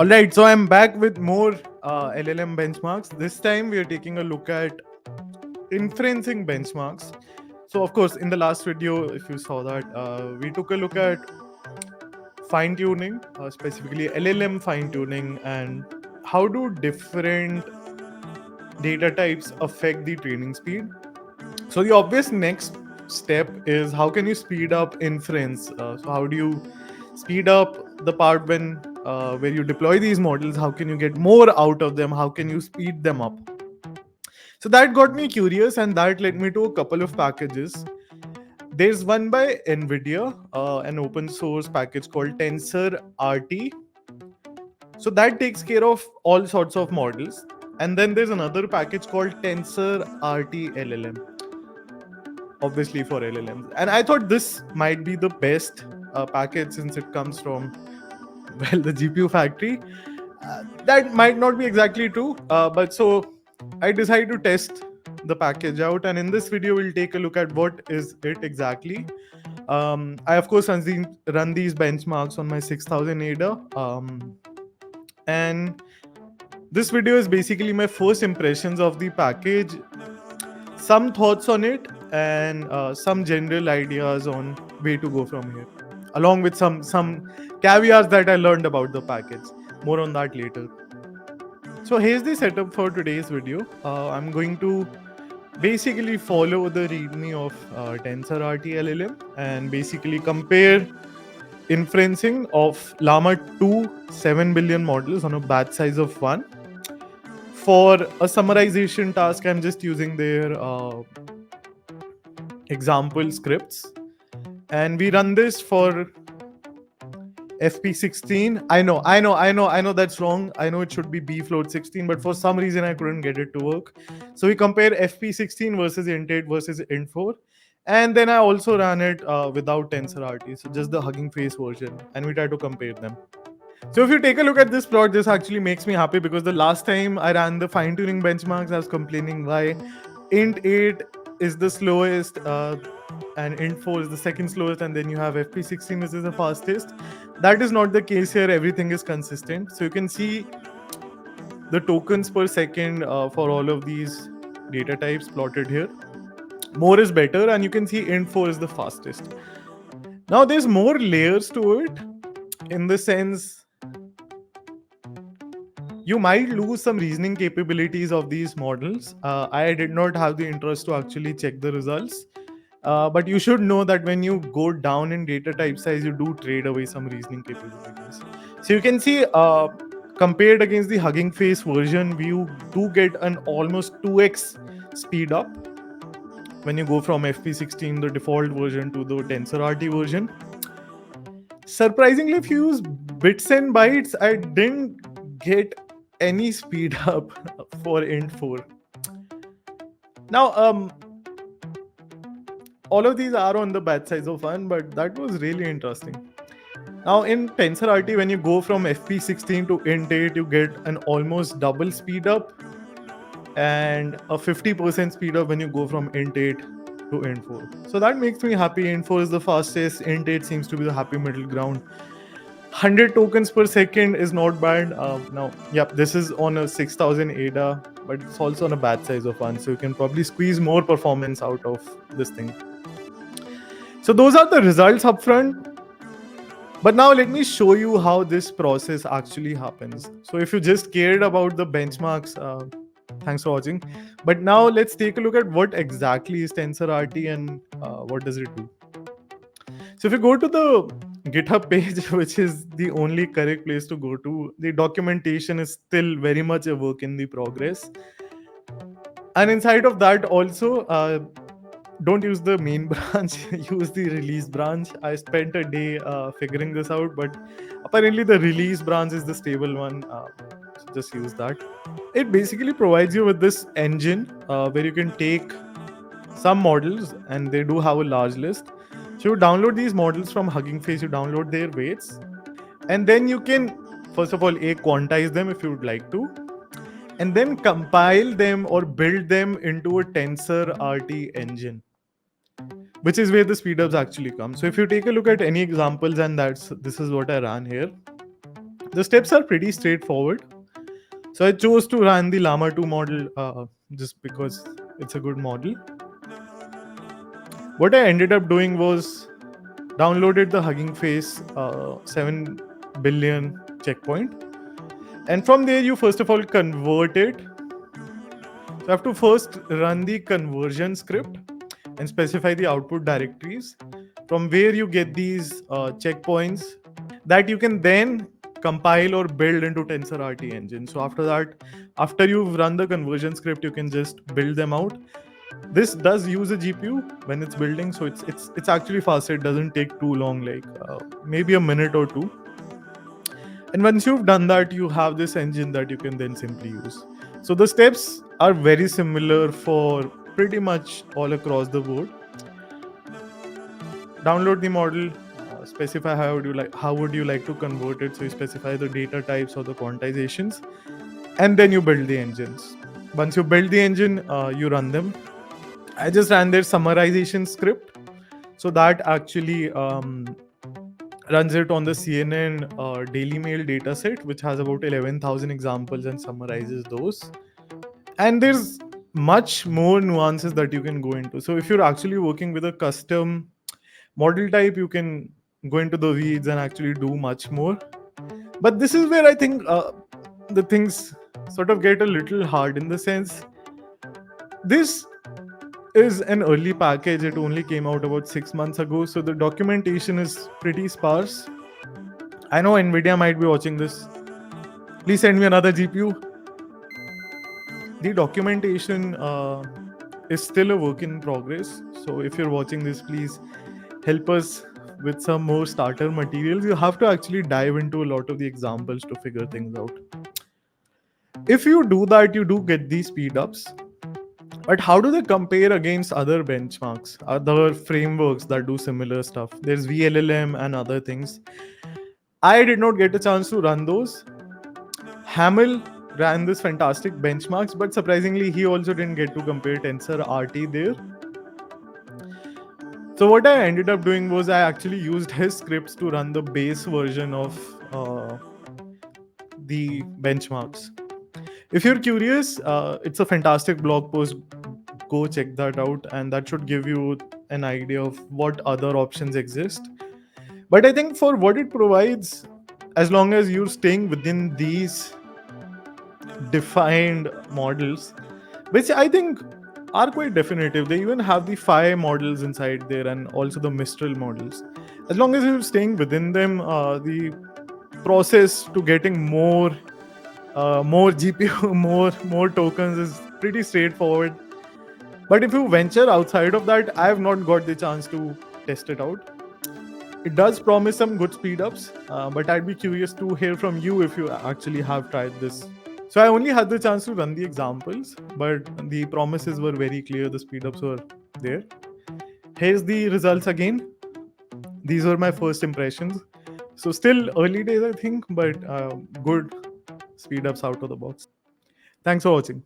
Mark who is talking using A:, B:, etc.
A: Alright, so I'm back with more LLM benchmarks. This time we are taking a look at inferencing benchmarks. So, of course, in the last video, if you saw that, we took a look at fine tuning, specifically LLM fine tuning, and how do different data types affect the training speed. So, the obvious next step is how can you speed up inference? So, how do you speed up the part when where you deploy these models? How can you get more out of them? How can you speed them up? So that got me curious, and that led me to a couple of packages. There's one by NVIDIA, an open source package called Tensor-RT. So that takes care of all sorts of models. And then there's another package called Tensor-RT LLM, obviously for LLMs. And I thought this might be the best package since it comes from, well, the GPU factory. That might not be exactly true, but so I decided to test the package out, and in this video we'll take a look at what is it exactly. I of course run these benchmarks on my 6000 ADA, and this video is basically my first impressions of the package, some thoughts on it, and some general ideas on where to go from here, along with some caveats that I learned about the package. More on that later. So here's the setup for today's video. I'm going to basically follow the readme of Tensor-RT LLM and basically compare inferencing of Llama 2 7 billion models on a batch size of 1. For a summarization task, I'm just using their example scripts, and we run this for FP16. I know that's wrong. I know it should be B float 16, but for some reason I couldn't get it to work. So we compare FP16 versus int8 versus int4. And then I also ran it without Tensor-RT, so just the Hugging Face version, and we try to compare them. So if you take a look at this plot, this actually makes me happy because the last time I ran the fine-tuning benchmarks, I was complaining why int8 is the slowest and int4 is the second slowest, and then you have FP16 which is the fastest. That is not the case here. Everything is consistent. So you can see the tokens per second for all of these data types plotted here. More is better, and you can see int4 is the fastest. Now there's more layers to it, in the sense you might lose some reasoning capabilities of these models. I did not have the interest to actually check the results. But you should know that when you go down in data type size, you do trade away some reasoning capabilities. So you can see, compared against the Hugging Face version, you do get an almost 2x speed up when you go from FP16, the default version, to the Tensor-RT version. Surprisingly, if you use bits and bytes, I didn't get any speed up for int4. Now, all of these are on the batch size of 1, but that was really interesting. Now in Tensor-RT, when you go from FP16 to int8, you get an almost double speed up and a 50% speed up when you go from int8 to int4. So that makes me happy. Int4 is the fastest, int8 seems to be the happy middle ground. 100 tokens per second is not bad. Now, yep, this is on a 6000 ADA, but it's also on a batch size of 1, so you can probably squeeze more performance out of this thing. So those are the results up front. But now let me show you how this process actually happens. So if you just cared about the benchmarks, thanks for watching. But now let's take a look at what exactly is Tensor-RT and what does it do. So if you go to the GitHub page, which is the only correct place to go to, the documentation is still very much a work in the progress. And inside of that also, don't use the main branch, use the release branch. I spent a day figuring this out, but apparently the release branch is the stable one. So just use that. It basically provides you with this engine where you can take some models, and they do have a large list. So you download these models from Hugging Face, you download their weights, and then you can, first of all, quantize them if you would like to, and then compile them or build them into a Tensor-RT engine, which is where the speedups actually come. So if you take a look at any examples, and this is what I ran here. The steps are pretty straightforward. So I chose to run the Llama 2 model just because it's a good model. What I ended up doing was downloaded the Hugging Face 7 billion checkpoint. And from there, you first of all convert it. So you have to first run the conversion script and specify the output directories from where you get these checkpoints that you can then compile or build into Tensor-RT engine. So after that, after you've run the conversion script, you can just build them out. This does use a GPU when it's building, so it's actually faster. It doesn't take too long, like maybe a minute or two. And once you've done that, you have this engine that you can then simply use. So the steps are very similar for pretty much all across the board. Download the model, specify how would you like to convert it. So you specify the data types or the quantizations, and then you build the engines. Once you build the engine, you run them. I just ran their summarization script, so that actually runs it on the CNN Daily Mail dataset, which has about 11,000 examples and summarizes those. And there's much more nuances that you can go into. So if you're actually working with a custom model type, you can go into the weeds and actually do much more. But this is where I think the things sort of get a little hard, in the sense this is an early package. It only came out about 6 months ago, so the documentation is pretty sparse. I know Nvidia might be watching this. Please send me another GPU. The documentation is still a work in progress. So if you're watching this, please help us with some more starter materials. You have to actually dive into a lot of the examples to figure things out. If you do that, you do get these speedups. But how do they compare against other benchmarks, other frameworks that do similar stuff? There's VLLM and other things. I did not get a chance to run those. Hamel ran this fantastic benchmarks, but surprisingly, he also didn't get to compare Tensor-RT there. So what I ended up doing was I actually used his scripts to run the base version of the benchmarks. If you're curious, it's a fantastic blog post. Go check that out, and that should give you an idea of what other options exist. But I think for what it provides, as long as you're staying within these defined models, which I think are quite definitive. They even have the Phi models inside there and also the Mistral models. As long as you're staying within them, the process to getting more GPU, more tokens is pretty straightforward. But if you venture outside of that, I have not got the chance to test it out. It does promise some good speedups, but I'd be curious to hear from you if you actually have tried this. So I only had the chance to run the examples, but the promises were very clear. The speedups were there. Here's the results again. These were my first impressions. So still early days, I think, but good speedups out of the box. Thanks for watching.